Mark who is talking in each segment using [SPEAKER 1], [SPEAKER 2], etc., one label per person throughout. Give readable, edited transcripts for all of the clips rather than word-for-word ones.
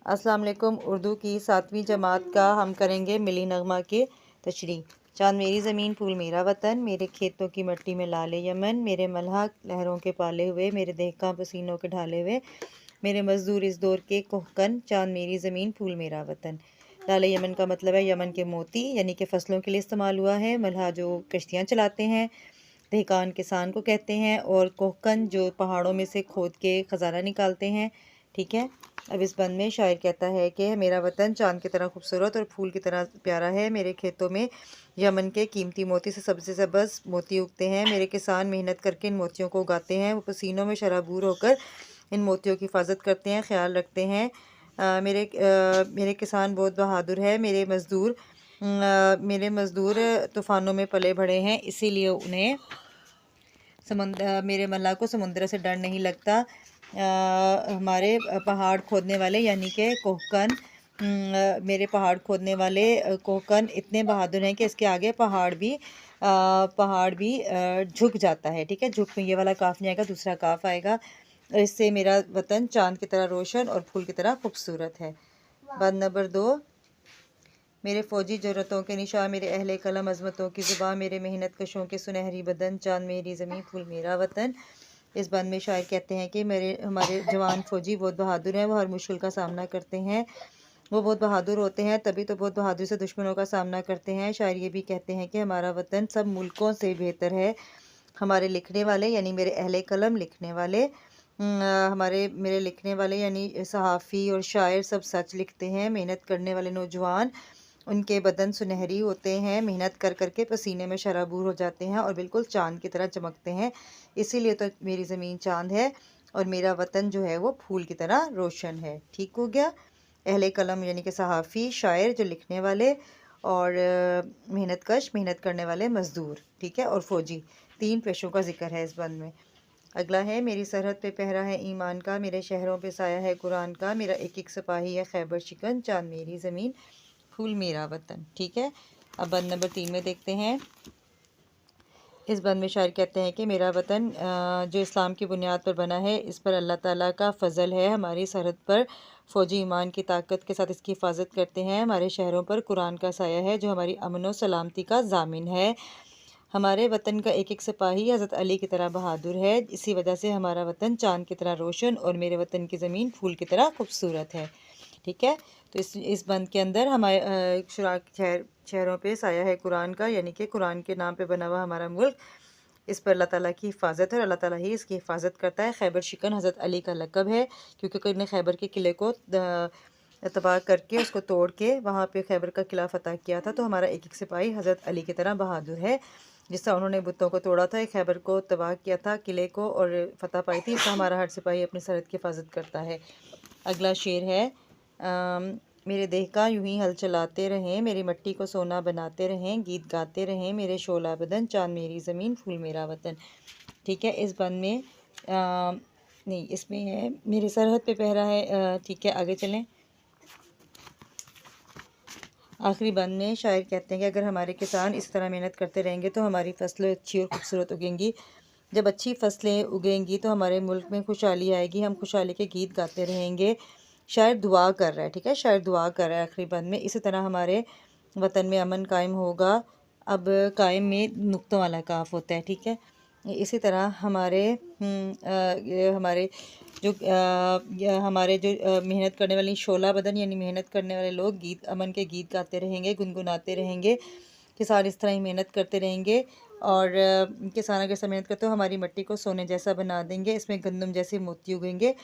[SPEAKER 1] अस्सलाम वालेकुम। उर्दू की 7वीं जमात का हम करेंगे मिली नगमा के तशरीह। चाँद मेरी ज़मीन, फूल मेरा वतन, मेरे खेतों की मट्टी में लाले यमन, मेरे मल्हा लहरों के पाले हुए, मेरे देहका पसीनों के ढाले हुए, मेरे मजदूर इस दौर के कोहकन, चाँद मेरी ज़मीन, फूल मेरा वतन। लाले यमन का मतलब है यमन के मोती, यानी कि फ़सलों के लिए इस्तेमाल हुआ है। मल्हा जो कश्तियाँ चलाते हैं, देहकान किसान को कहते हैं, और कोहकन जो पहाड़ों में से खोद के ख़जाना निकालते हैं। ठीक है। अब इस बंद में शायर कहता है कि मेरा वतन चाँद की तरह खूबसूरत और फूल की तरह प्यारा है। मेरे खेतों में यमन के कीमती मोती से सबसे सबस मोती उगते हैं। मेरे किसान मेहनत करके इन मोतियों को उगाते हैं। वो पसीनों में शराबूर होकर इन मोतियों की हिफाजत करते हैं, ख्याल रखते हैं। मेरे किसान बहुत बहादुर है। मेरे मज़दूर तूफ़ानों में पले बढ़े हैं, इसीलिए उन्हें मेरे मल्लाह को समुद्र से डर नहीं लगता। हमारे पहाड़ खोदने वाले यानी कि कोहकन, मेरे पहाड़ खोदने वाले कोहकन इतने बहादुर हैं कि इसके आगे पहाड़ भी झुक जाता है। ठीक है, झुक में ये वाला काफ नहीं आएगा, दूसरा काफ आएगा। इससे मेरा वतन चाँद की तरह रोशन और फूल की तरह खूबसूरत है। बंद नंबर 2, मेरे फ़ौजी ज़रूरतों के निशान, मेरे अहले कलम अज़मतों की ज़ुबान, मेरे मेहनत कशों के सुनहरी बदन, चाँद मेरी ज़मीन, फूल मेरा वतन। इस बंद में शायर कहते हैं कि हमारे जवान फ़ौजी बहुत बहादुर हैं। वो हर मुश्किल का सामना करते हैं। वो बहुत बहादुर होते हैं, तभी तो बहुत बहादुरी से दुश्मनों का सामना करते हैं। शायर ये भी कहते हैं कि हमारा वतन सब मुल्कों से बेहतर है। हमारे लिखने वाले यानी मेरे अहले कलम लिखने वाले, मेरे लिखने वाले यानी सहाफ़ी और शायर सब सच लिखते हैं। मेहनत करने वाले नौजवान, उनके बदन सुनहरी होते हैं, मेहनत कर कर के पसीने में शराबूर हो जाते हैं और बिल्कुल चाँद की तरह चमकते हैं। इसीलिए तो मेरी ज़मीन चाँद है और मेरा वतन जो है वो फूल की तरह रोशन है। ठीक हो गया। अहले कलम यानी कि सहाफ़ी, शायर जो लिखने वाले, और मेहनतकश मेहनत करने वाले मज़दूर। ठीक है, और फ़ौजी, 3 पेशों का जिक्र है इस बंद में। अगला है, मेरी सरहद पे पहरा है ईमान का, मेरे शहरों पे साया है कुरान का, मेरा एक एक सिपाही है खैबर शिकन, चाँद मेरी ज़मीन, फूल मेरा वतन। ठीक है। अब बंद नंबर 3 में देखते हैं। इस बंद में शायर कहते हैं कि मेरा वतन जो इस्लाम की बुनियाद पर बना है, इस पर अल्लाह ताला का फ़ज़ल है। हमारी सरहद पर फ़ौजी ईमान की ताकत के साथ इसकी हिफाजत करते हैं। हमारे शहरों पर कुरान का साया है जो हमारी अमन व सलामती का ज़ामिन है। हमारे वतन का एक एक सिपाही हज़रत अली की तरह बहादुर है। इसी वजह से हमारा वतन चाँद की तरह रोशन और मेरे वतन की ज़मीन फूल की तरह खूबसूरत है। ठीक है। तो इस बंद के अंदर हमारे शहरों पे साया है कुरान का, यानी कि कुरान के नाम पे बना हुआ हमारा मुल्क, इस पर अल्लाह ताला की हिफाजत है और अल्लाह ताला ही इसकी हिफाजत करता है। खैबर शिकन हज़रत अली का लक़ब है, क्योंकि उन्होंने खैबर के किले को तबाह करके, उसको तोड़ के वहाँ पे खैबर का किला फ़तह किया था। तो हमारा एक एक सिपाही हज़रत अली की तरह बहादुर है। जिस तरह उन्होंने बुतों को तोड़ा था, खैबर को तबाह किया था, किले को, और फ़तह पाई थी, इससे हमारा हर सिपाही अपनी सरहद की हिफाजत करता है। अगला शेर है, मेरे देह का यूं ही हल चलाते रहें, मेरी मिट्टी को सोना बनाते रहें, गीत गाते रहें, मेरे शोला बदन, चाँद मेरी ज़मीन, फूल मेरा वतन। ठीक है। इस बंद में नहीं, इसमें है मेरी सरहद पे पहरा है। ठीक है, आगे चलें। आखिरी बंद में शायर कहते हैं कि अगर हमारे किसान इस तरह मेहनत करते रहेंगे तो हमारी फसलें अच्छी और खूबसूरत उगेंगी। जब अच्छी फसलें उगेंगी तो हमारे मुल्क में खुशहाली आएगी, हम खुशहाली के गीत गाते रहेंगे। शायर दुआ कर रहा है। ठीक है, शायर दुआ कर रहा है आखिरी बंद में। इसी तरह हमारे वतन में अमन कायम होगा। अब कायम में नुक्तों वाला काफ होता है। ठीक है। इसी तरह हमारे जो मेहनत करने वाली शोला बदन यानी मेहनत करने वाले लोग अमन के गीत गाते रहेंगे, गुनगुनाते रहेंगे। किसान इस तरह ही मेहनत करते रहेंगे, और किसान अगर ऐसा मेहनत करते तो हमारी मिट्टी को सोने जैसा बना देंगे, इसमें गंदम जैसे मोती उगेंगे,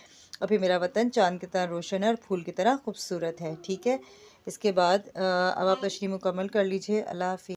[SPEAKER 1] और फिर मेरा वतन चाँद की तरह रोशन है और फूल की तरह खूबसूरत है। ठीक है। इसके बाद अब आप तशरीह मुकम्मल कर लीजिए। अल्लाह हाफ़िज़।